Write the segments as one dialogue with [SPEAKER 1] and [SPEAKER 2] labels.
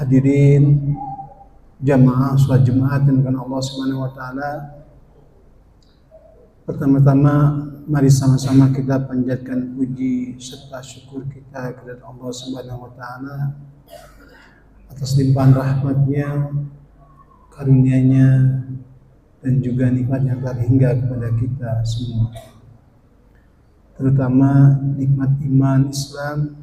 [SPEAKER 1] Hadirin jamaah sholat Jumat dengan Allah Subhanahu wa taala. Pertama-tama mari sama-sama kita panjatkan puji serta syukur kita kepada Allah Subhanahu wa taala atas limpahan rahmat-Nya, karunia-Nya, dan juga nikmat yang telah hingga kepada kita semua. Terutama nikmat iman Islam,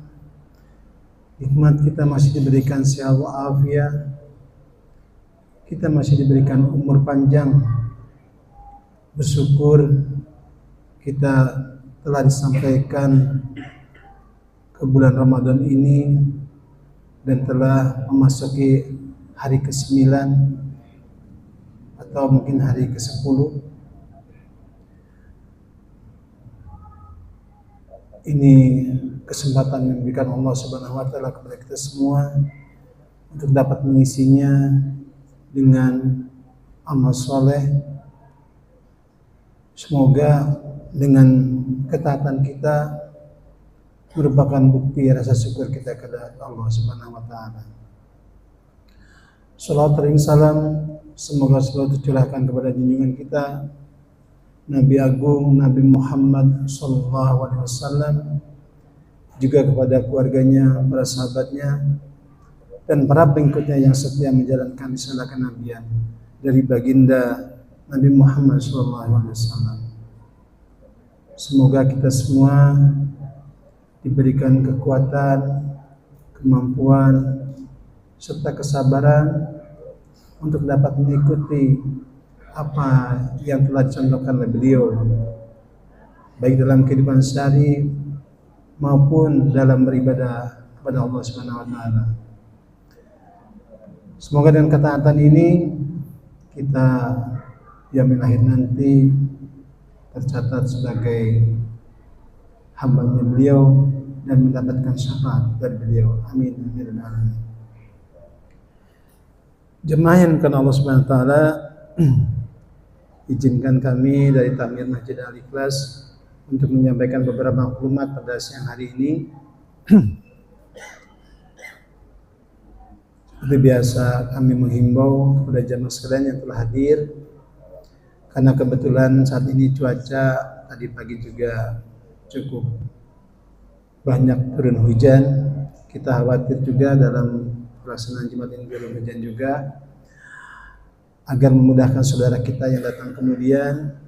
[SPEAKER 1] nikmat kita masih diberikan sehat walafiat, kita masih diberikan umur panjang. Bersyukur kita telah disampaikan ke bulan Ramadan ini dan telah memasuki hari ke-9 atau mungkin hari ke-10. Ini kesempatan yang diberikan Allah Subhanahu wa taala kepada kita semua untuk dapat mengisinya dengan amal soleh. Semoga dengan ketaatan kita merupakan bukti rasa syukur kita kepada Allah Subhanahu wa taala. Shalawat dan salam semoga selalu tercurahkan kepada junjungan kita Nabi Agung Nabi Muhammad sallallahu alaihi wasallam, juga kepada keluarganya, para sahabatnya, dan para pengikutnya yang setia menjalankan risalah kenabian dari baginda Nabi Muhammad SAW. Semoga kita semua diberikan kekuatan, kemampuan, serta kesabaran untuk dapat mengikuti apa yang telah dicontohkan oleh beliau, baik dalam kehidupan sehari maupun dalam beribadah kepada Allah Subhanahu wa taala. Semoga dengan ketaatan ini kita yaumil akhir nanti tercatat sebagai hamba-Nya beliau dan mendapatkan syafaat dari beliau. Amin amin amin. Jemaah yang dimuliakan Allah Subhanahu wa taala, izinkan kami dari Tamir Masjid Al-Ikhlas untuk menyampaikan beberapa maklumat pada siang hari ini. Seperti biasa kami menghimbau kepada jamaah sekalian yang telah hadir, karena kebetulan saat ini cuaca tadi pagi juga cukup banyak turun hujan. Kita khawatir juga dalam pelaksanaan Jumat ini turun hujan juga. Agar memudahkan saudara kita yang datang kemudian,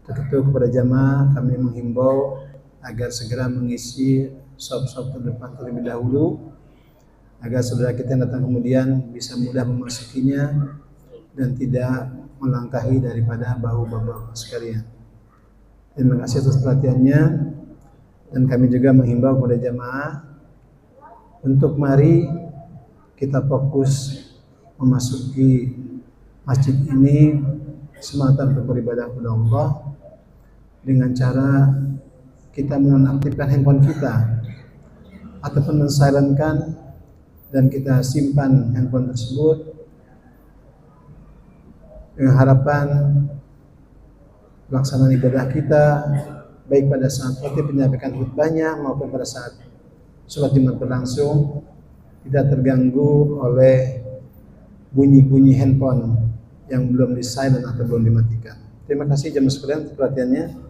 [SPEAKER 1] tentu kepada jamaah kami menghimbau agar segera mengisi shop-shop terdepan terlebih dahulu, agar saudara kita yang datang kemudian bisa mudah memasukinya dan tidak melangkahi daripada bahu-bahu sekalian. Terima kasih atas perhatiannya, dan kami juga menghimbau kepada jamaah untuk mari kita fokus memasuki masjid ini semata untuk beribadah kepada Allah dengan cara kita menonaktifkan handphone kita ataupun mensilentkan dan kita simpan handphone tersebut dengan harapan pelaksanaan ibadah kita baik pada saat khotib menyampaikan khutbahnya maupun pada saat sholat Jumat berlangsung tidak terganggu oleh bunyi-bunyi handphone yang belum di-silent atau belum dimatikan. Terima kasih jemaah sekalian untuk perhatiannya.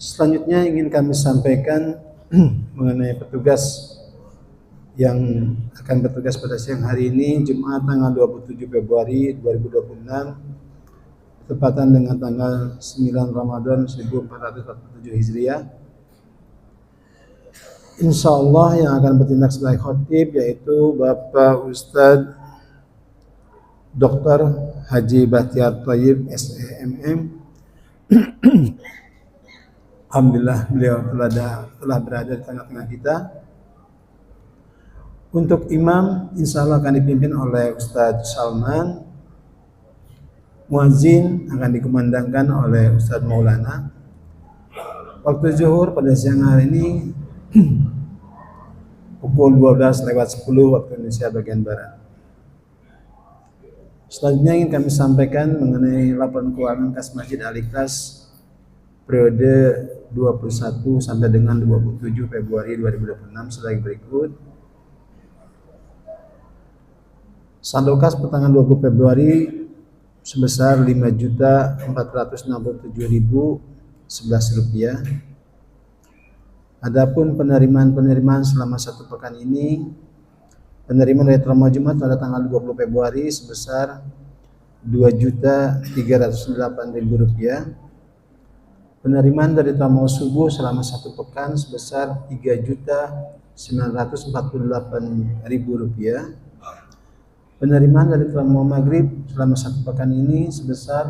[SPEAKER 1] Selanjutnya ingin kami sampaikan mengenai petugas yang akan bertugas pada siang hari ini, Jumat tanggal 27 Februari 2026, tepatan dengan tanggal 9 Ramadan 1447 Hijriah. Insya Allah yang akan bertindak sebagai khotib yaitu Bapak Ustadz Dr. Haji Bahtiar Thayyib SEMM. Alhamdulillah beliau telah berada di tengah-tengah kita. Untuk imam insya Allah akan dipimpin oleh Ustadz Salman. Muazzin akan dikumandangkan oleh Ustadz Maulana. Waktu zuhur pada siang hari ini pukul 12:10 waktu Indonesia bagian Barat. Selanjutnya ingin kami sampaikan mengenai laporan keuangan kas Masjid Al-Ikhlas periode 21 sampai dengan 27 Februari 2026 sebagai berikut. Saldo kas pertengahan 20 Februari sebesar Rp5.467.011. Adapun penerimaan selama satu pekan ini, penerimaan dari Trauma Jumat pada tanggal 20 Februari sebesar Rp2.308.000. Penerimaan dari Trauma Subuh selama satu pekan sebesar Rp3.948.000. Penerimaan dari Trauma Maghrib selama satu pekan ini sebesar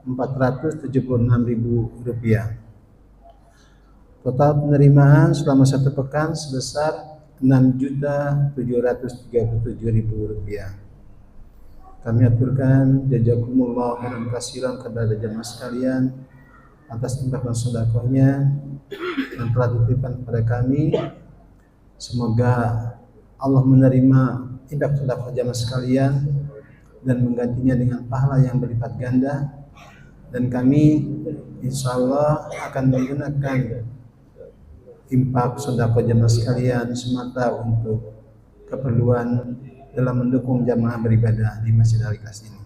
[SPEAKER 1] Rp476.000. Total penerimaan selama satu pekan sebesar Rp6.737.000. Kami aturkan jazakumullah khairan katsiran kepada jamaah sekalian atas infak dan sedekahnya yang telah dititipkan kepada kami. Semoga Allah menerima infak sedekah jamaah sekalian dan menggantinya dengan pahala yang berlipat ganda, dan kami insyaallah akan menggunakan infak sedekah jamaah sekalian semata untuk keperluan dalam mendukung jamaah beribadah di Masjid Al-Ikhlas ini.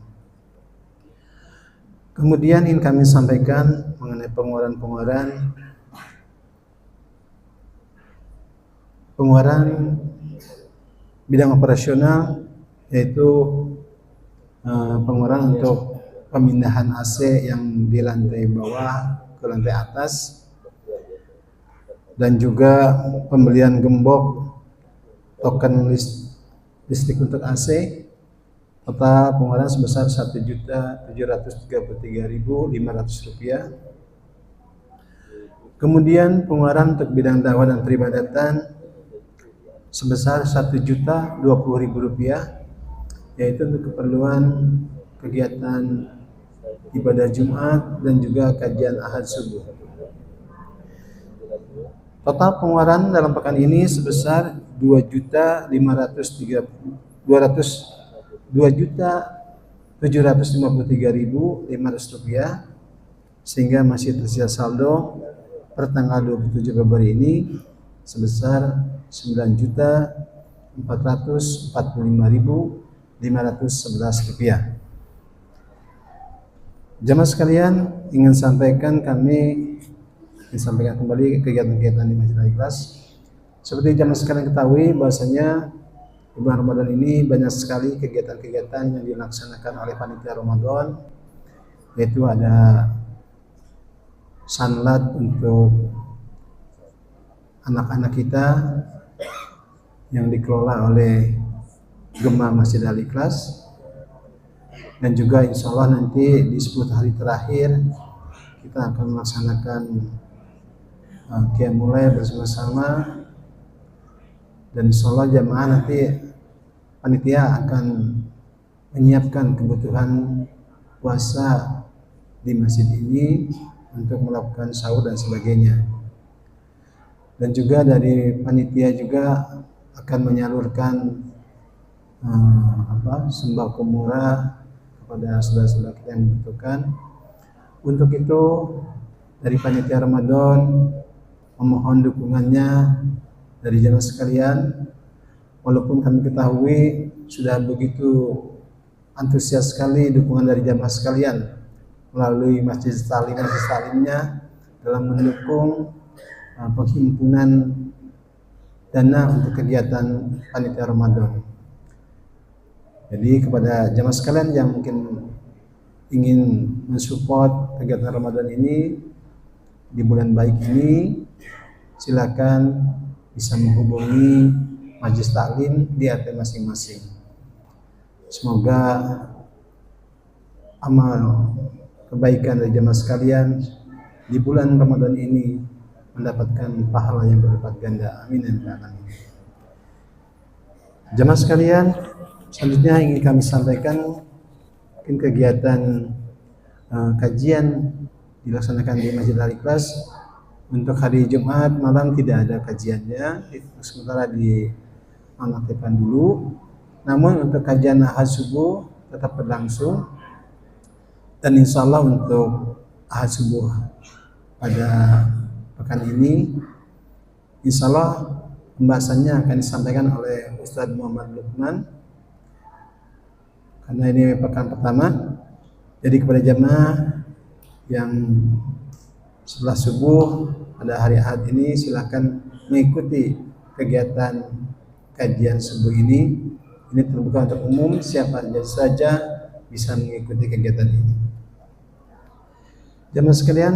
[SPEAKER 1] Kemudian ingin kami sampaikan mengenai pengeluaran bidang operasional, yaitu pengeluaran untuk pemindahan AC yang di lantai bawah ke lantai atas, dan juga pembelian gembok token listrik untuk AC. Total pengeluaran sebesar Rp1.733.500. Kemudian pengeluaran untuk bidang dakwah dan peribadatan sebesar Rp1.020.000, yaitu untuk keperluan kegiatan ibadah Jumat dan juga kajian Ahad subuh. Total pengeluaran dalam pekan ini sebesar Rp2.753.500, sehingga masih tersisa saldo per tanggal 27 Februari ini sebesar Rp9.445.511. Jamaah sekalian, ingin sampaikan kembali kegiatan-kegiatan di Masjid Al-Ikhlas. Seperti jamaah sekalian ketahui bahwasanya di bulan Ramadan ini banyak sekali kegiatan-kegiatan yang dilaksanakan oleh panitia Ramadan, yaitu ada sanlat untuk anak-anak kita yang dikelola oleh Gema Masjid Al-Ikhlas, dan juga insya Allah nanti di 10 hari terakhir kita akan melaksanakan Qiyamul Lail bersama-sama, dan insya Allah jamaah nanti panitia akan menyiapkan kebutuhan puasa di masjid ini untuk melakukan sahur dan sebagainya. Dan juga dari panitia juga akan menyalurkan sembako murah kepada saudara-saudara kita yang membutuhkan. Untuk itu dari panitia Ramadan memohon dukungannya dari jamaah sekalian. Walaupun kami ketahui sudah begitu antusias sekali dukungan dari jamaah sekalian melalui masjid talimnya dalam mendukung penghimpunan dana untuk kegiatan panitia Ramadan. Jadi kepada jamaah sekalian yang mungkin ingin mensupport kegiatan Ramadan ini di bulan baik ini, silakan bisa menghubungi Majelis Taklim di RT masing-masing. Semoga amal kebaikan dari jamaah sekalian di bulan Ramadan ini mendapatkan pahala yang berlipat ganda. Amin ya rabbal alamin. Jamaah sekalian, selanjutnya ingin kami sampaikan mungkin kegiatan kajian dilaksanakan di Masjid Al-Ikhlas. Untuk hari Jumat malam tidak ada kajiannya, sementara dinonaktifkan dulu. Namun untuk kajian Ahad subuh tetap berlangsung, dan insya Allah untuk Ahad subuh pada pekan ini. Insya Allah pembahasannya akan disampaikan oleh Ustadz Muhammad Lukman karena ini pekan pertama. Jadi kepada jamaah yang setelah subuh pada hari Ahad ini silahkan mengikuti kegiatan kajian subuh ini. Ini terbuka untuk umum, siapa saja bisa mengikuti kegiatan ini. Jamaah sekalian,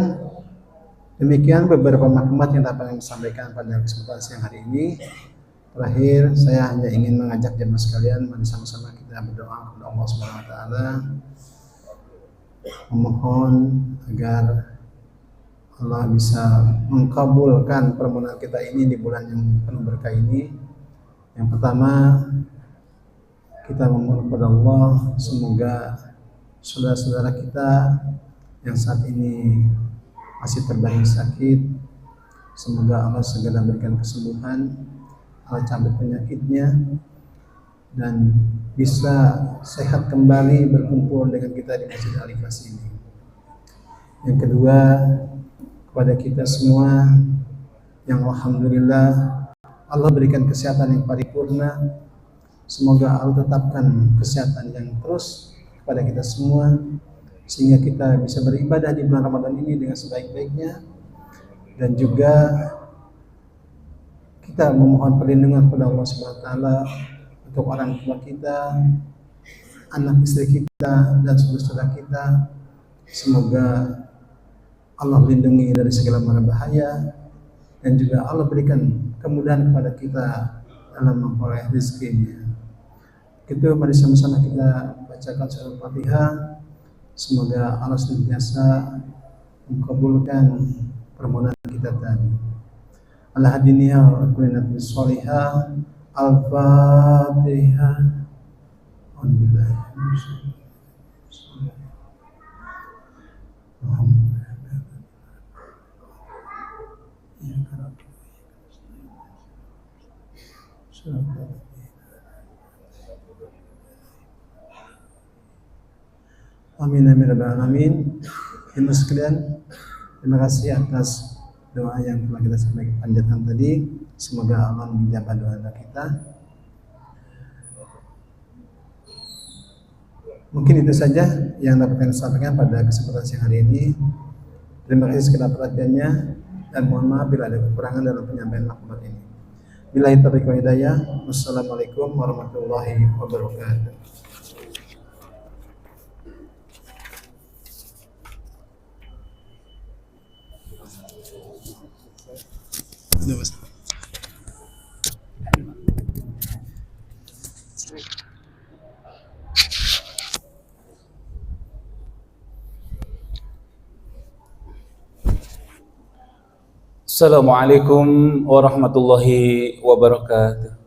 [SPEAKER 1] demikian beberapa maklumat yang dapat kami sampaikan pada kesempatan siang hari ini. Terakhir, saya hanya ingin mengajak jamaah sekalian mari sama-sama kita berdoa kepada Allah Subhanahu wa taala, memohon agar Allah bisa mengkabulkan permohonan kita ini di bulan yang penuh berkah ini. Yang pertama, kita memohon kepada Allah semoga saudara-saudara kita yang saat ini masih terbaring sakit, semoga Allah segera berikan kesembuhan, Allah cabut penyakitnya dan bisa sehat kembali berkumpul dengan kita di Masjid Al-Ikhlas ini. Yang kedua, kepada kita semua yang alhamdulillah Allah berikan kesehatan yang paripurna, semoga Allah tetapkan kesehatan yang terus kepada kita semua sehingga kita bisa beribadah di bulan Ramadan ini dengan sebaik-baiknya, dan juga kita memohon perlindungan kepada Allah Subhanahu wa taala untuk orang tua kita, anak istri kita dan saudara kita. Semoga Allah lindungi dari segala macam bahaya dan juga Allah berikan kemudahan kepada kita dalam memperoleh rezekinya. Itu mari sama-sama kita bacakan surah Al-Fatihah. Semoga Allah senantiasa mengabulkan permohonan kita tadi. Al-Hadiniyah wa kulinat bisholihah. Al-Fatihah. Amin amin rabbal alamin. Jemaah sekalian, terima kasih atas doa yang telah kita sampaikan panjatkan tadi. Semoga Allah menjawab doa kita. Mungkin itu saja yang dapat kami sampaikan pada kesempatan siang hari ini. Terima kasih segala perhatiannya dan mohon maaf bila ada kekurangan dalam penyampaian maklumat ini. Billahi taufiq wal hidayah. Wassalamualaikum warahmatullahi wabarakatuh.
[SPEAKER 2] Assalamualaikum warahmatullahi wabarakatuh.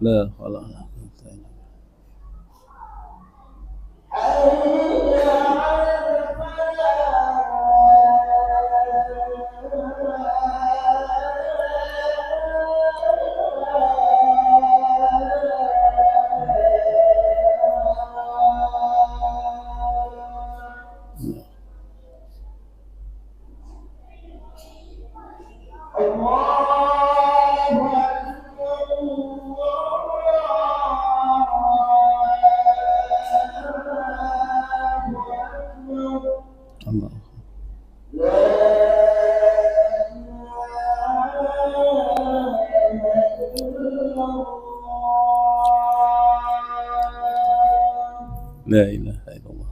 [SPEAKER 2] La haula wala quwwata illa billah. Allah. La ilaha illallah.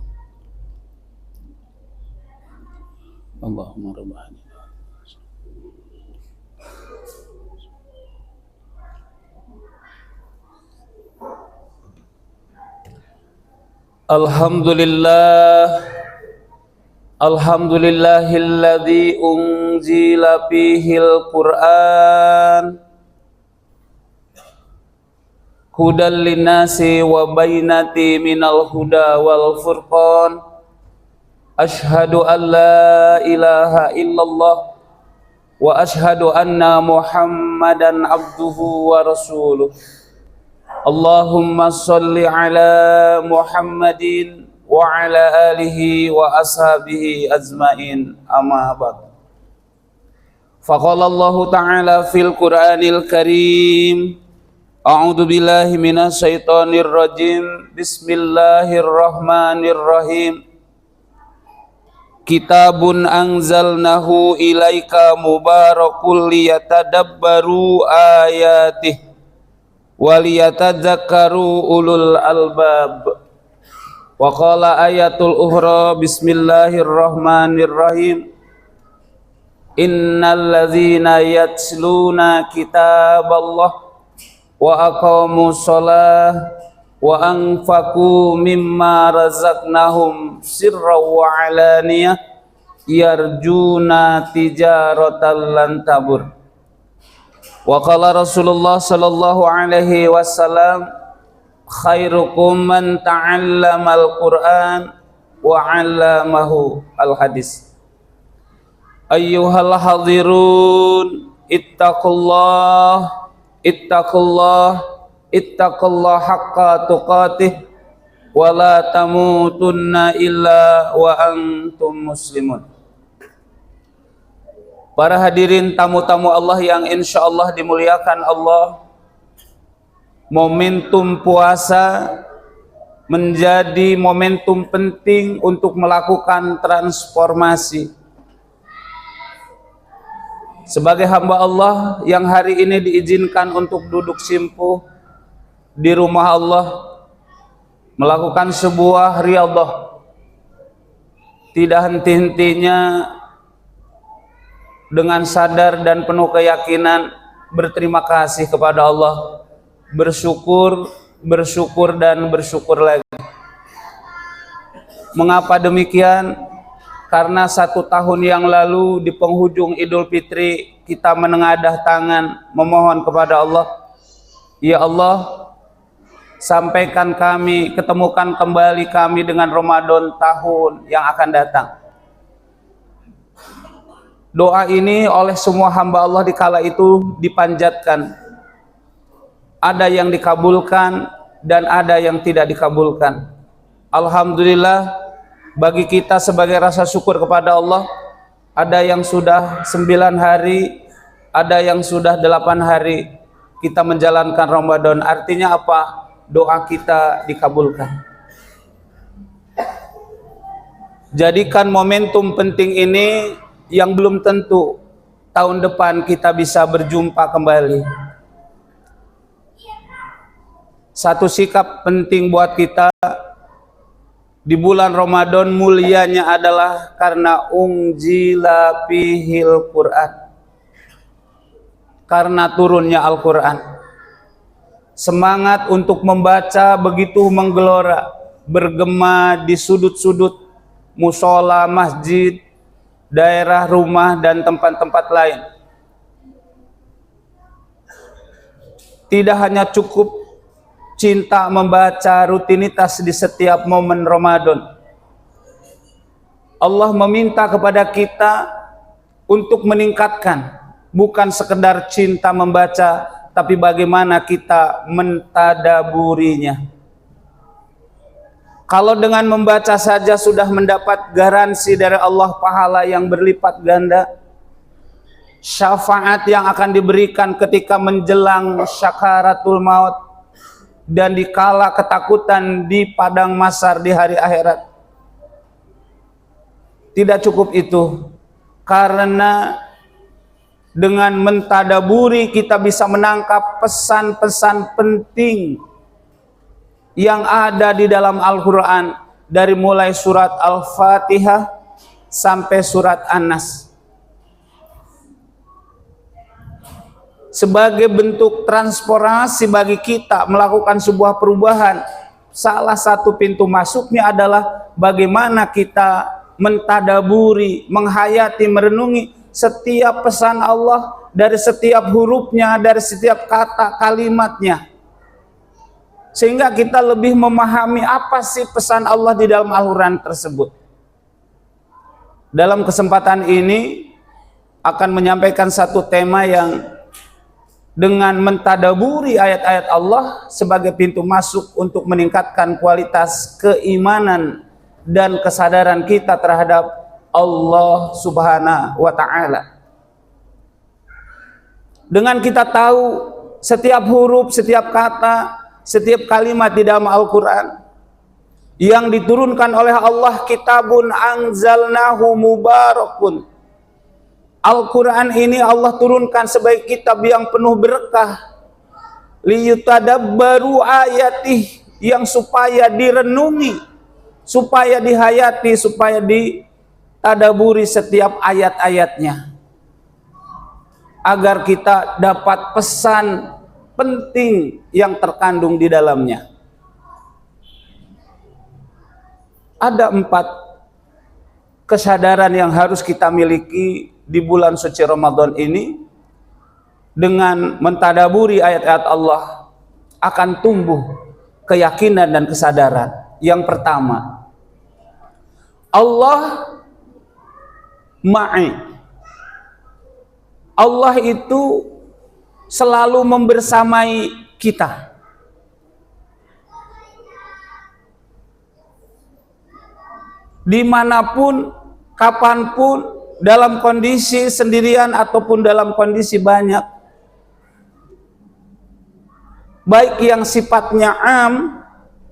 [SPEAKER 2] Allahumma rabbana. Alhamdulillah. Alhamdulillahilladzi unzila fihil Qur'an hudal linnasi wa bainati minal huda wal furqan. Ashhadu an la ilaha illallah wa ashhadu anna Muhammadan abduhu wa rasuluh. Allahumma sholli ala Muhammadin wa ala alihi wa ashabihi ajmain, amma ba'd. Faqala Allah ta'ala fil Qur'anil Karim, a'udzu billahi minasy syaithanir rajim, bismillahirrahmanirrahim. Kitabun anzalnahu ilaika mubarakul liyatadabbaru ayatih waliyatadzakkaru ulul albab. Wa qala ayatul ukhra, bismillahirrahmanirrahim. Innal ladzina yatsluna kitaballah wa aqamus shalah wa anfaqu mimma razaqnahum sirran wa alaniyah yarjuna tijaratan lan tabur. Wa qala Rasulullah sallallahu alaihi wasallam, khairukum man ta'allamal Qur'an wa 'allamahu. Al-hadis. Ayyuhal hadirun, ittaqullah haqqa tuqatih wa la tamutunna illa wa antum muslimun. Para hadirin tamu-tamu Allah yang insyaallah dimuliakan Allah, momentum puasa menjadi momentum penting untuk melakukan transformasi. Sebagai hamba Allah yang hari ini diizinkan untuk duduk simpuh di rumah Allah, melakukan sebuah riyadhah, tidak henti-hentinya dengan sadar dan penuh keyakinan berterima kasih kepada Allah, bersyukur dan bersyukur lagi. Mengapa demikian? Karena 1 tahun yang lalu di penghujung Idul Fitri kita menengadah tangan memohon kepada Allah, ya Allah, sampaikan kami, ketemukan kembali kami dengan Ramadan tahun yang akan datang. Doa ini oleh semua hamba Allah di kala itu dipanjatkan. Ada yang dikabulkan dan ada yang tidak dikabulkan. Alhamdulillah, bagi kita sebagai rasa syukur kepada Allah, ada yang sudah 9 hari, ada yang sudah 8 hari kita menjalankan Ramadan. Artinya apa? Doa kita dikabulkan. Jadikan momentum penting ini yang belum tentu tahun depan kita bisa berjumpa kembali. Satu sikap penting buat kita di bulan Ramadan, mulianya adalah karena unzila fihil Quran, karena turunnya Al-Quran. Semangat untuk membaca begitu menggelora, bergema di sudut-sudut musola, masjid, daerah rumah dan tempat-tempat lain. Tidak hanya cukup cinta membaca rutinitas di setiap momen Ramadan. Allah meminta kepada kita untuk meningkatkan, bukan sekedar cinta membaca, tapi bagaimana kita mentadaburinya. Kalau dengan membaca saja sudah mendapat garansi dari Allah pahala yang berlipat ganda, syafaat yang akan diberikan ketika menjelang syakaratul maut, dan dikala ketakutan di padang mahsyar di hari akhirat. Tidak cukup itu, karena dengan mentadaburi kita bisa menangkap pesan-pesan penting yang ada di dalam Al-Quran, dari mulai surat Al-Fatihah sampai surat An-Nas. Sebagai bentuk transformasi bagi kita melakukan sebuah perubahan, salah satu pintu masuknya adalah bagaimana kita mentadaburi, menghayati, merenungi setiap pesan Allah, dari setiap hurufnya, dari setiap kata kalimatnya, sehingga kita lebih memahami apa sih pesan Allah di dalam Al-Quran tersebut. Dalam kesempatan ini akan menyampaikan satu tema yang dengan mentadaburi ayat-ayat Allah sebagai pintu masuk untuk meningkatkan kualitas keimanan dan kesadaran kita terhadap Allah Subhanahu wa Ta'ala. Dengan kita tahu setiap huruf, setiap kata, setiap kalimat di dalam Al-Quran yang diturunkan oleh Allah, kitabun anzalnahu mubarakun. Al-Quran ini Allah turunkan sebagai kitab yang penuh berkah, liyutadabbaru ayatih, yang supaya direnungi, supaya dihayati, supaya ditadaburi setiap ayat-ayatnya, agar kita dapat pesan penting yang terkandung di dalamnya. Ada 4 kesadaran yang harus kita miliki di bulan suci Ramadan ini. Dengan mentadaburi ayat-ayat Allah akan tumbuh keyakinan dan kesadaran. Yang pertama, Allah ma'i. Allah itu selalu membersamai kita. Dimanapun, kapanpun, dalam kondisi sendirian ataupun dalam kondisi banyak, baik yang sifatnya am,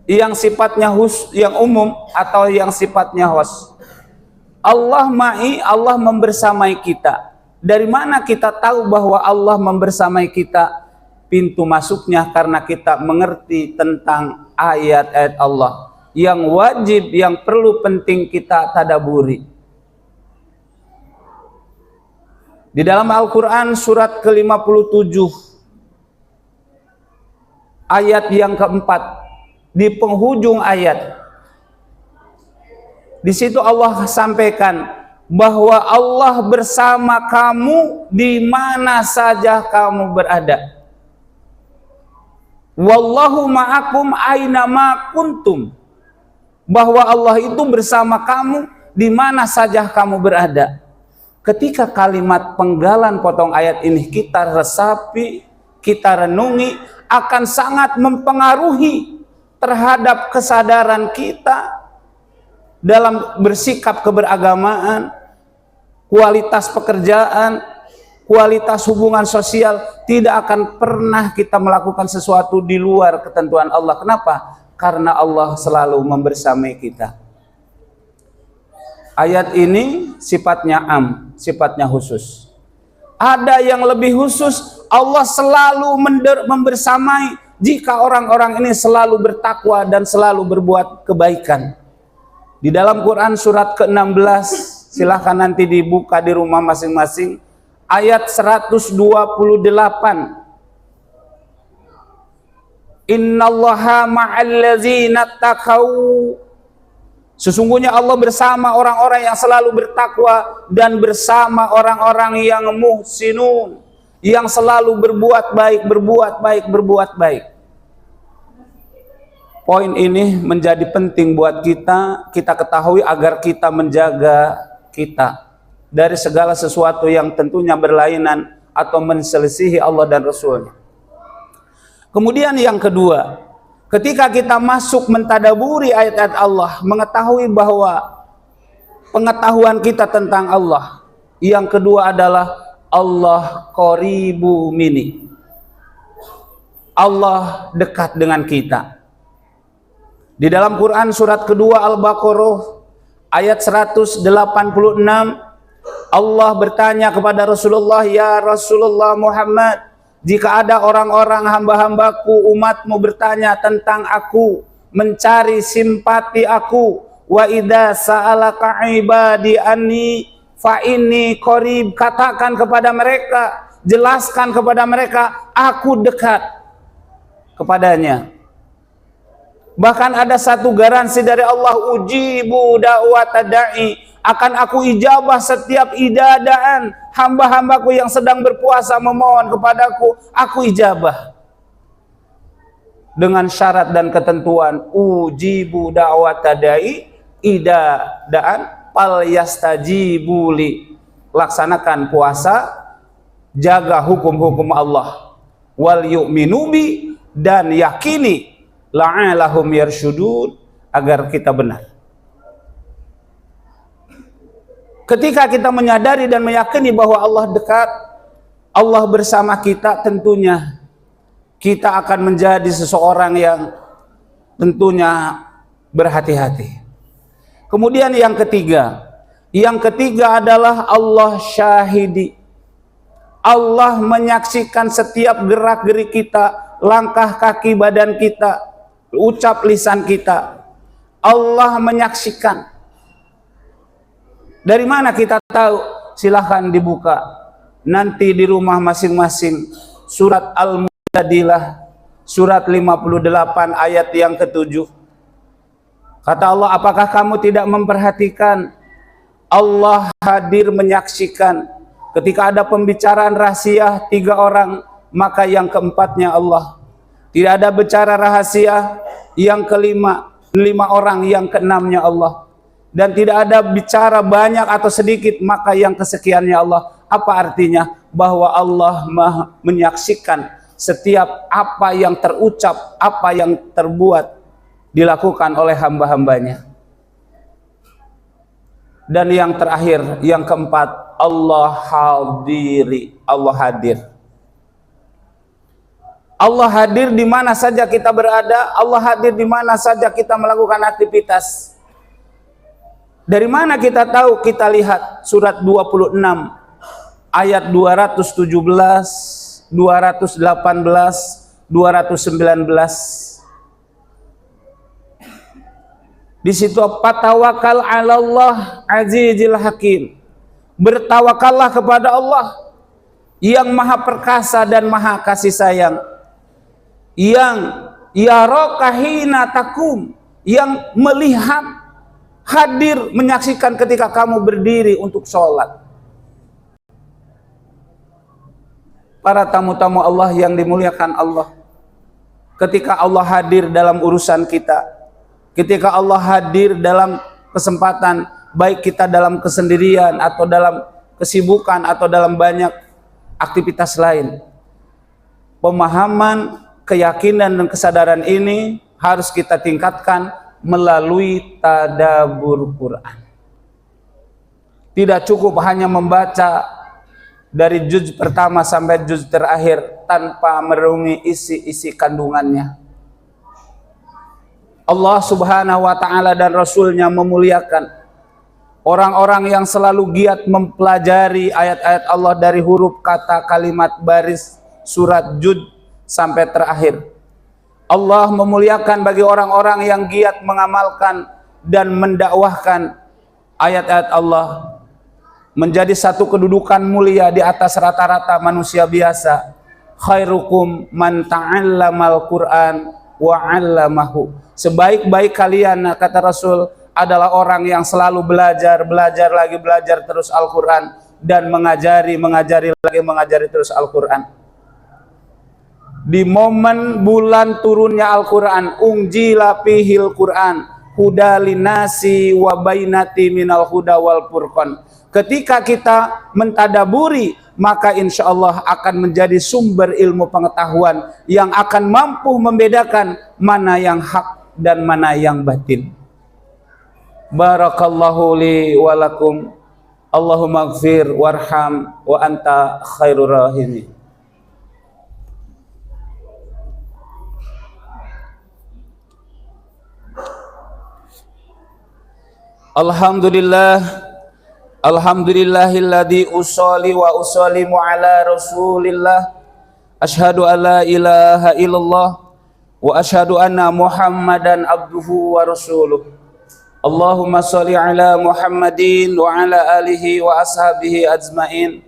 [SPEAKER 2] yang sifatnya yang umum, atau yang sifatnya khas. Allah ma'i, Allah membersamai kita. Dari mana kita tahu bahwa Allah membersamai kita? Pintu masuknya karena kita mengerti tentang ayat-ayat Allah yang wajib, yang perlu penting kita tadaburi. Di dalam Al-Quran surat ke-57 ayat yang keempat, di penghujung ayat, di situ Allah sampaikan, bahwa Allah bersama kamu di mana saja kamu berada. Wallahu ma'akum aina ma kuntum, bahwa Allah itu bersama kamu di mana saja kamu berada. Ketika kalimat penggalan potong ayat ini kita resapi, kita renungi, akan sangat mempengaruhi terhadap kesadaran kita dalam bersikap keberagamaan, kualitas pekerjaan, kualitas hubungan sosial. Tidak akan pernah kita melakukan sesuatu di luar ketentuan Allah. Kenapa? Karena Allah selalu membersamai kita. Ayat ini sifatnya am, sifatnya khusus. Ada yang lebih khusus, Allah selalu membersamai jika orang-orang ini selalu bertakwa dan selalu berbuat kebaikan. Di dalam Quran surat ke-16, silahkan nanti dibuka di rumah masing-masing, ayat 128. Innallaha ma'allazina taqaw, sesungguhnya Allah bersama orang-orang yang selalu bertakwa dan bersama orang-orang yang muhsinun, yang selalu berbuat baik, berbuat baik, berbuat baik. Poin ini menjadi penting buat kita ketahui agar kita menjaga kita dari segala sesuatu yang tentunya berlainan atau menselisihi Allah dan Rasulnya. Kemudian yang kedua, ketika kita masuk mentadaburi ayat-ayat Allah, mengetahui bahwa pengetahuan kita tentang Allah, yang kedua adalah Allah qoribu mini, Allah dekat dengan kita. Di dalam Quran surat kedua Al-Baqarah ayat 186, Allah bertanya kepada Rasulullah, ya Rasulullah Muhammad, jika ada orang-orang hamba-hambaku, umatmu bertanya tentang aku, mencari simpati aku, wa idza sa'alaka ibadi anni fa inni qarib, katakan kepada mereka, jelaskan kepada mereka, aku dekat kepadanya. Bahkan ada satu garansi dari Allah, ujibu da'wata da'i, akan aku ijabah setiap idadaan hamba-hambaku yang sedang berpuasa memohon kepadaku, aku ijabah. Dengan syarat dan ketentuan, ujibu da'wata da'i, idadaan fal yastajibuli, laksanakan puasa, jaga hukum-hukum Allah, wal yu'minu bi, dan yakini la'alahum yarsyudun, agar kita benar. Ketika kita menyadari dan meyakini bahwa Allah dekat, Allah bersama kita, tentunya kita akan menjadi seseorang yang tentunya berhati-hati. Kemudian yang ketiga adalah Allah syahidi. Allah menyaksikan setiap gerak-gerik kita, langkah kaki badan kita, ucap lisan kita. Allah menyaksikan. Dari mana kita tahu? Silahkan dibuka nanti di rumah masing-masing, surat Al-Mujadilah surat 58 ayat yang ke-7. Kata Allah, apakah kamu tidak memperhatikan Allah hadir menyaksikan ketika ada pembicaraan rahasia 3 orang, maka yang keempatnya Allah. Tidak ada bicara rahasia yang kelima, 5 orang, yang keenamnya Allah. Dan tidak ada bicara banyak atau sedikit, maka yang kesekiannya Allah. Apa artinya? Bahwa Allah menyaksikan setiap apa yang terucap, apa yang terbuat, dilakukan oleh hamba-hambanya. Dan yang terakhir, yang keempat, Allah hadiri, Allah hadir. Allah hadir di mana saja kita berada, Allah hadir di mana saja kita melakukan aktivitas. Dari mana kita tahu? Kita lihat surat 26 ayat 217, 218, 219. Di situ patawakal 'alallah azizil hakim. Bertawakallah kepada Allah yang maha perkasa dan maha kasih sayang. Yang yaraka hina takum, yang melihat hadir menyaksikan ketika kamu berdiri untuk sholat. Para tamu-tamu Allah yang dimuliakan Allah, ketika Allah hadir dalam urusan kita, ketika Allah hadir dalam kesempatan, baik kita dalam kesendirian atau dalam kesibukan atau dalam banyak aktivitas lain, pemahaman, keyakinan dan kesadaran ini harus kita tingkatkan melalui tadabbur Quran. Tidak cukup hanya membaca dari juz pertama sampai juz terakhir tanpa merenungi isi-isi kandungannya. Allah Subhanahu wa ta'ala dan Rasulnya memuliakan orang-orang yang selalu giat mempelajari ayat-ayat Allah dari huruf, kata, kalimat, baris, surat, juz sampai terakhir. Allah memuliakan bagi orang-orang yang giat mengamalkan dan mendakwahkan ayat-ayat Allah, menjadi satu kedudukan mulia di atas rata-rata manusia biasa. Khairukum man ta'allamal Qur'an wa 'allamahu. Sebaik-baik kalian, kata Rasul, adalah orang yang selalu belajar terus Al-Quran dan mengajari terus Al-Quran. Di momen bulan turunnya Al-Quran, unjila fihil Quran huda linasi wa bainati minal huda wal furqan. Ketika kita mentadaburi, maka insya Allah akan menjadi sumber ilmu pengetahuan yang akan mampu membedakan mana yang hak dan mana yang batin. Barakallahu li walakum, Allahumma gfir warham wa anta khairur rahimin. Alhamdulillah, alhamdulillahilladzi usolli wa usollimu ala rasulillah. Ashhadu an la ilaha illallah wa ashhadu anna muhammadan abduhu wa rasuluh. Allahumma sholli ala Muhammadin wa ala alihi wa ashabihi ajmain.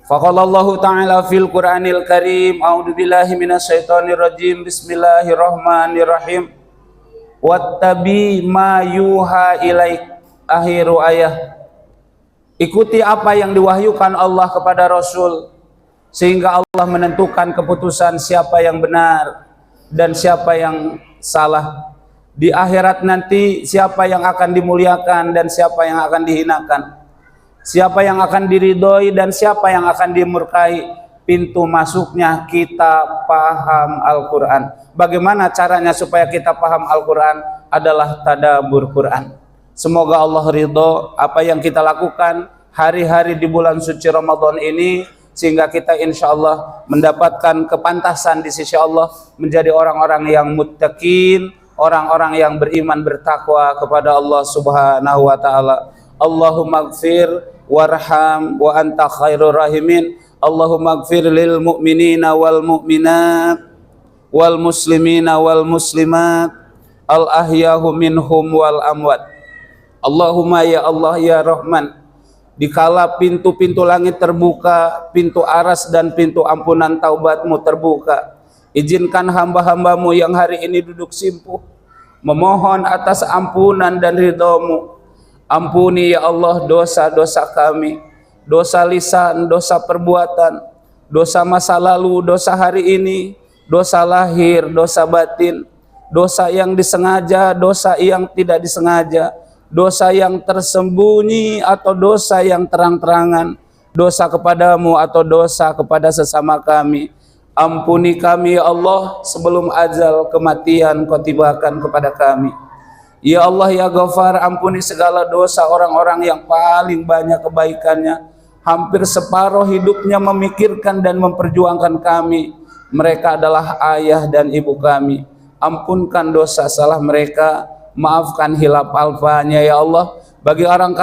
[SPEAKER 2] Faqala Allah ta'ala fil Qur'anil Karim, a'udzu billahi minasyaitonir rajim, bismillahirrahmanirrahim. Wattabi ma yuha ilaik, akhiru ayah. Ikuti apa yang diwahyukan Allah kepada Rasul, sehingga Allah menentukan keputusan siapa yang benar dan siapa yang salah. Di akhirat nanti siapa yang akan dimuliakan dan siapa yang akan dihinakan, siapa yang akan diridhoi dan siapa yang akan dimurkai. Pintu masuknya kita paham Al-Quran. Bagaimana caranya supaya kita paham Al-Quran? Adalah tadabbur Quran. Semoga Allah ridho apa yang kita lakukan hari-hari di bulan suci Ramadan ini, sehingga kita insya Allah mendapatkan kepantasan di sisi Allah menjadi orang-orang yang muttaqin, orang-orang yang beriman bertakwa kepada Allah Subhanahu wa ta'ala. Allahumma gfir warham wa anta khairur rahimin. Allahumma gfir lil mu'minina wal mu'minat wal muslimina wal muslimat al ahyahu minhum wal amwat. Allahumma ya Allah ya Rahman, dikala pintu-pintu langit terbuka, pintu aras dan pintu ampunan taubatmu terbuka, izinkan hamba-hambamu yang hari ini duduk simpuh memohon atas ampunan dan ridhamu. Ampuni ya Allah dosa-dosa kami, dosa lisan, dosa perbuatan, dosa masa lalu, dosa hari ini, dosa lahir, dosa batin, dosa yang disengaja, dosa yang tidak disengaja, dosa yang tersembunyi atau dosa yang terang-terangan, dosa kepadamu atau dosa kepada sesama kami. Ampuni kami ya Allah sebelum ajal kematian kau tibakan kepada kami. Ya Allah ya Ghafar, ampuni segala dosa orang-orang yang paling banyak kebaikannya, hampir separuh hidupnya memikirkan dan memperjuangkan kami. Mereka adalah ayah dan ibu kami. Ampunkan dosa salah mereka, maafkan hilaf alfanya ya Allah. Bagi orang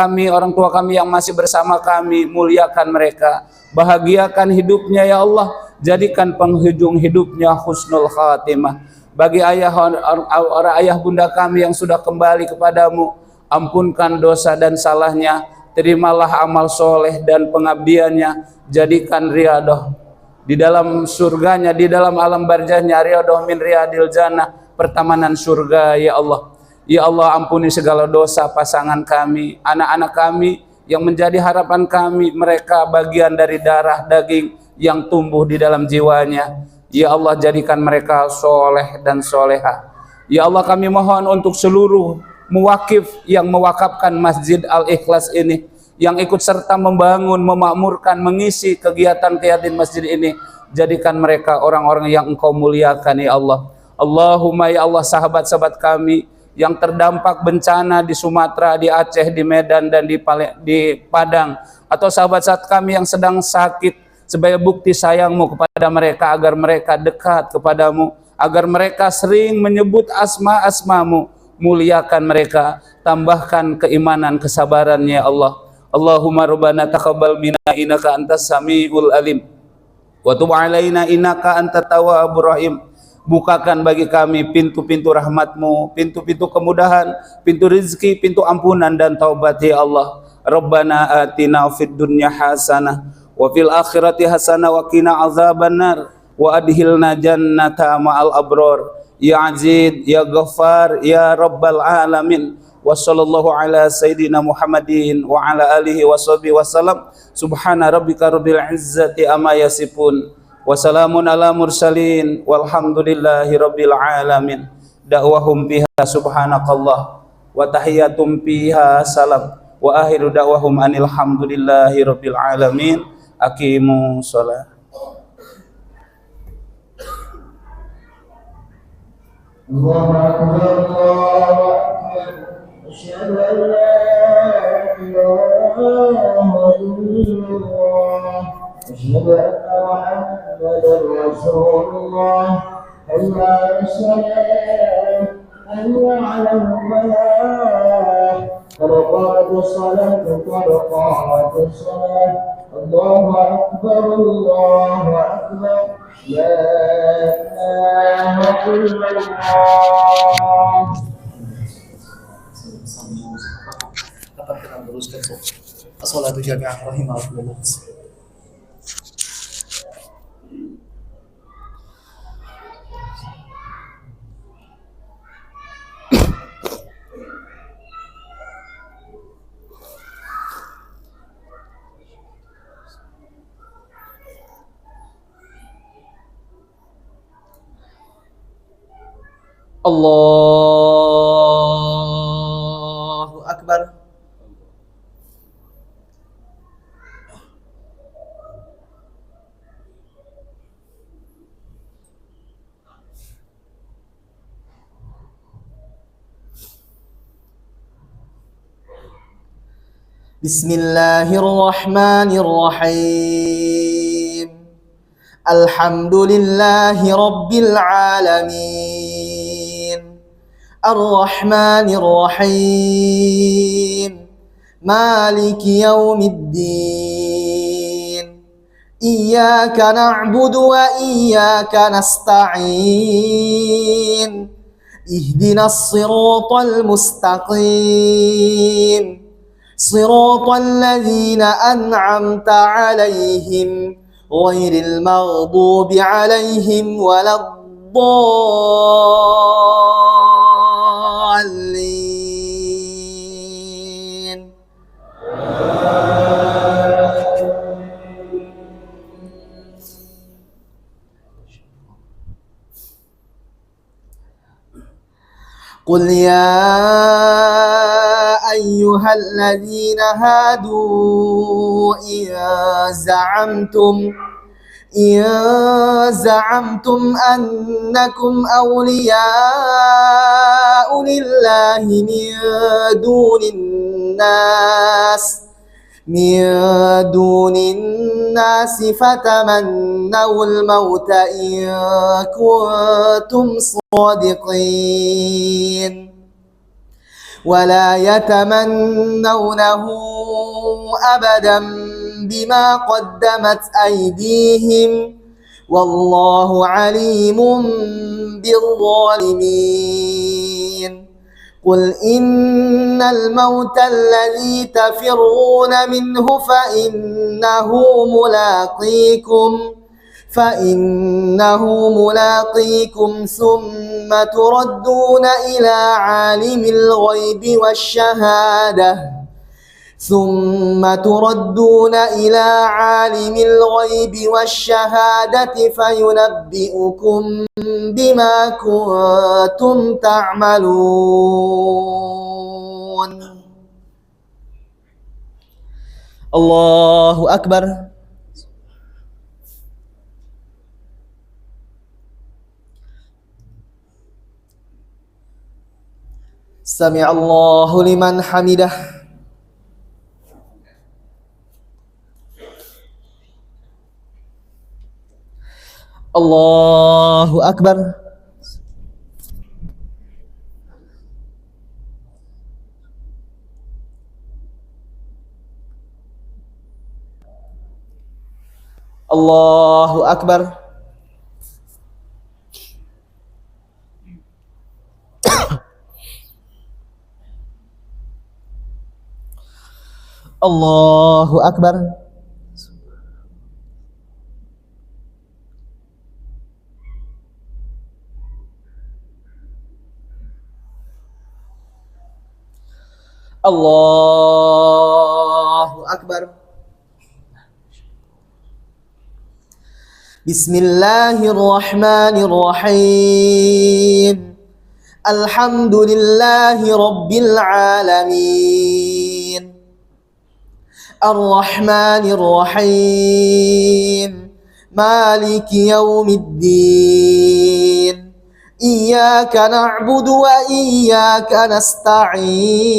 [SPEAKER 2] tua kami yang masih bersama kami, muliakan mereka, bahagiakan hidupnya ya Allah, jadikan penghujung hidupnya husnul khatimah. Bagi orang ayah bunda kami yang sudah kembali kepadamu, ampunkan dosa dan salahnya, terimalah amal soleh dan pengabdiannya, jadikan riadoh di dalam surganya, di dalam alam barzahnya, riadoh min riadil jannah, pertamanan surga ya Allah. Ya Allah, ampuni segala dosa pasangan kami, anak-anak kami yang menjadi harapan kami. Mereka bagian dari darah daging yang tumbuh di dalam jiwanya. Ya Allah, jadikan mereka soleh dan soleha. Ya Allah, kami mohon untuk seluruh muwakif yang mewakafkan Masjid Al-Ikhlas ini, yang ikut serta membangun, memakmurkan, mengisi kegiatan-kegiatan masjid ini. Jadikan mereka orang-orang yang Engkau muliakan ya Allah. Allahumma ya Allah, sahabat-sahabat kami yang terdampak bencana di Sumatera, di Aceh, di Medan, dan di Padang, atau sahabat-sahabat kami yang sedang sakit, sebagai bukti sayangmu kepada mereka agar mereka dekat kepadamu, agar mereka sering menyebut asma-asmamu. Muliakan mereka, tambahkan keimanan, kesabarannya ya Allah. Allahumma rabbana taqabbal minna innaka antas samiul alim wa tub alaina innaka antat tawwabur rahim. Bukakan bagi kami pintu-pintu rahmat-Mu, pintu-pintu kemudahan, pintu rezeki, pintu ampunan dan taubat ya Allah. Rabbana atina fid dunya hasanah wa fil akhirati hasanah wa qina azabannar wa adkhilna jannata ma'al abrar. Ya Aziz, Ya Ghaffar, Ya Rabbal Alamin. Wa sallallahu ala Sayyidina Muhammadin wa ala alihi wa sahbihi wasallam. Subhana rabbika rabbil izzati amma yasifun. Wa salamun ala mursalin. Walhamdulillahi rabbil alamin. Da'wahum fiha subhanakallah. Wa tahiyatum fiha salam. Wa akhiru da'wahum anil hamdulillahi rabbil alamin. Aqimu shalah.
[SPEAKER 3] الله أكبر الله أكبر أشهد أن لا إله إلا الله أشهد أن محمدا رسول الله حي على الصلاة حي على الفلاح قد قامت الصلاة قد قامت الصلاة الله أكبر الله أكبر لا إله إلا الله.
[SPEAKER 4] Dapat kita teruskan as-salatu jami'ah rahimahullah. Allahu Akbar. Bismillahirrahmanirrahim. Alhamdulillahi rabbil alamin. Ar-Rahmanir Rahim. Maliki yaumiddin. Iyyaka na'budu wa iyyaka nasta'in. Ihdinas siratal mustaqim. Siratal ladzina an'amta 'alaihim ghairil maghdubi 'alaihim waladdallin. Qul ya ayyuhalladzina hadu in za'amtum annakum awliya'u lillahi min dunin nasi fatamannawul mauta in kuntum sadiqin wala yatamannawnahu abadan bima qaddamat aydihim wallahu alimun bizzalimin. Qul innal mauta alladhi tafirruna minhu fa innahu mulaqikum فإنه ملاقيكم ثم تردون إلى عالم الغيب والشهادة فينبئكم بما كنتم تعملون. الله أكبر. سمع الله لمن حمده. الله أكبر. الله أكبر. الله أكبر. الله أكبر. بسم الله الرحمن الرحيم. الحمد لله رب العالمين الرحمن الرحيم مالك يوم الدين إياك نعبد وإياك نستعين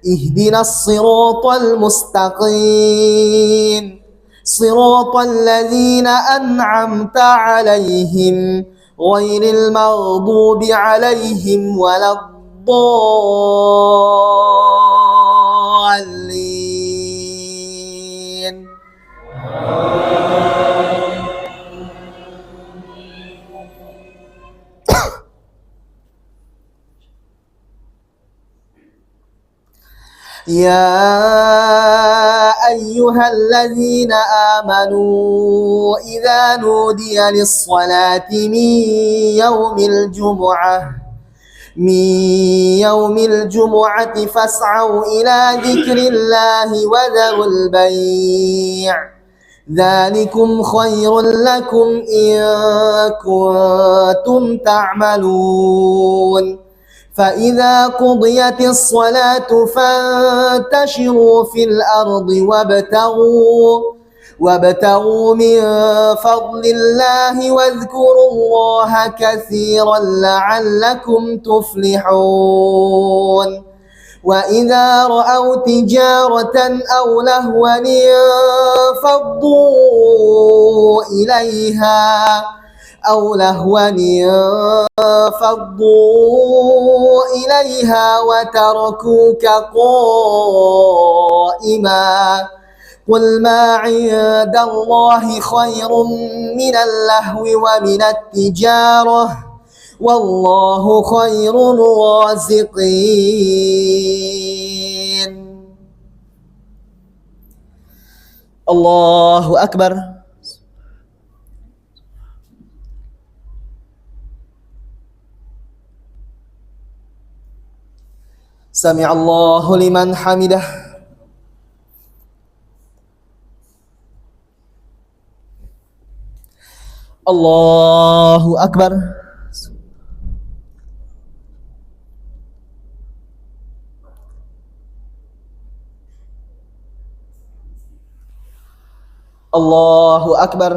[SPEAKER 4] اهدنا الصراط المستقيم صراط الذين أنعمت عليهم غير المغضوب عليهم ولا الضالين. يا أيها الذين آمنوا إذا نودي للصلاة من يوم الجمعة فاسعوا إلى ذكر الله وذروا البيع ذلكم خير لكم إن كنتم تعملون. فإذا قضيت الصلاة فانتشروا في الأرض وابتغوا من فضل الله واذكروا الله كثيرا لعلكم تفلحون. وإذا رأوا تجارة أو لهوا انفضوا إليها وتركوك قائما. قل ما عند الله خير من اللهو ومن التجارة والله خير الرازقين. الله أكبر. سمع الله لمن حمده. الله أكبر. الله أكبر.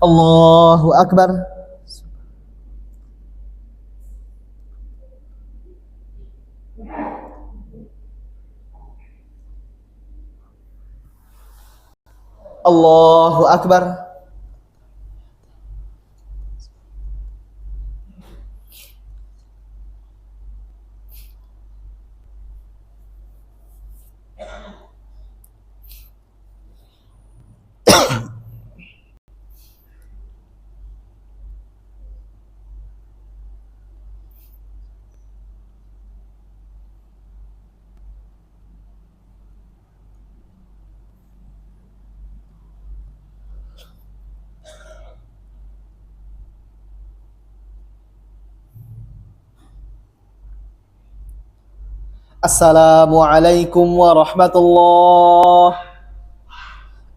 [SPEAKER 4] الله أكبر. الله أكبر. Assalamualaikum warahmatullah.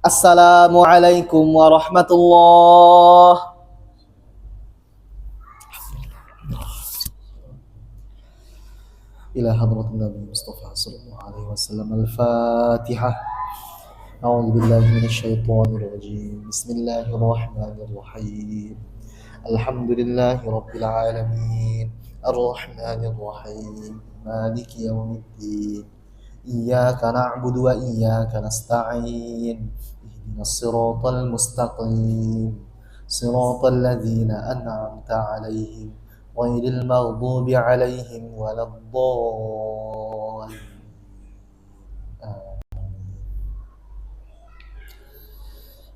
[SPEAKER 4] Assalamualaikum warahmatullah. إلى حضرة النبي المصطفى صلى الله عليه وسلم. الفاتحة. أعوذ بالله من الشيطان الرجيم. بسم الله الرحمن الرحيم. الحمد لله رب العالمين الرحمن الرحيم مالك يوم الدين إياك نعبد وإياك نستعين اهدنا الصراط المستقيم صراط الذين أنعمت عليهم غير المغضوب عليهم ولا الضالين.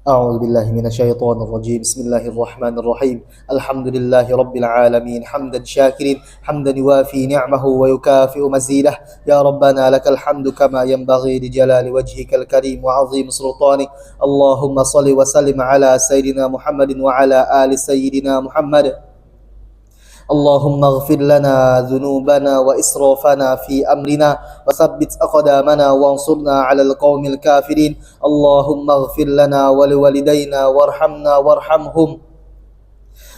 [SPEAKER 4] أعوذ بالله من الشيطان الرجيم. بسم الله الرحمن الرحيم. الحمد لله رب العالمين حمدا شاكرين حمدا يوافي نعمه ويكافئ مزيده. يا ربنا لك الحمد كما ينبغي لجلال وجهك الكريم وعظيم سلطانك. اللهم صل وسلم على سيدنا محمد وعلى آل سيدنا محمد. اللهم اغفر لنا ذنوبنا وإسرافنا في أمرنا وثبت أقدامنا وانصرنا على القوم الكافرين. اللهم اغفر لنا ولوالدينا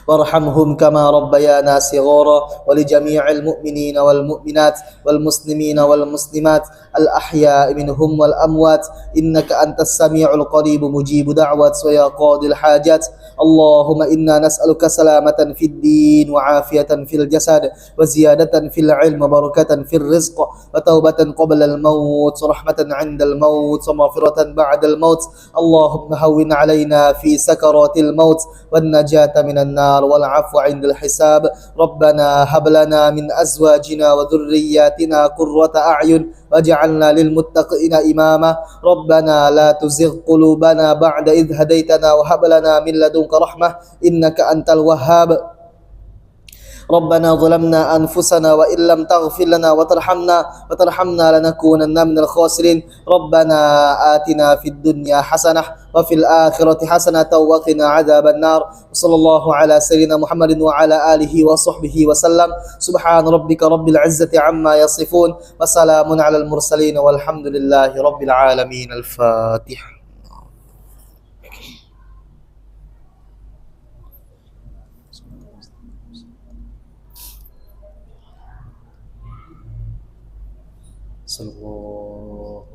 [SPEAKER 4] وارحمهم كما ربيانا صغارا ولجميع المؤمنين والمؤمنات والمسلمين والمسلمات الأحياء منهم والأموات إنك أنت السميع القريب مجيب دعوات ويا قاضي الحاجات. اللهم إنا نسألك سلامة في الدين وعافية في الجسد وزيادة في العلم وبركة في الرزق وتوبة قبل الموت ورحمة عند الموت ومغفرة بعد الموت. اللهم هون علينا في سكرات الموت والنجاة من النار والعفو عند الحساب. ربنا هب لنا من أزواجنا وذرياتنا قرة أعين واجعلنا للمتقين إماما. ربنا لا تزغ قلوبنا بعد إذ هديتنا وهب لنا من لدنك رحمة إنك أنت الوهاب. ربنا ظلمنا أنفسنا وإن لم تغفر لنا وترحمنا لنكونن من الخاسرين. ربنا آتنا في الدنيا حسنة وفي الآخرة حسنة وقنا عذاب النار. وصلى الله على سيدنا محمد وعلى آله وصحبه وسلم. سبحان ربك رب العزة عما يصفون وسلام على المرسلين والحمد لله رب العالمين. الفاتحة. صلى الله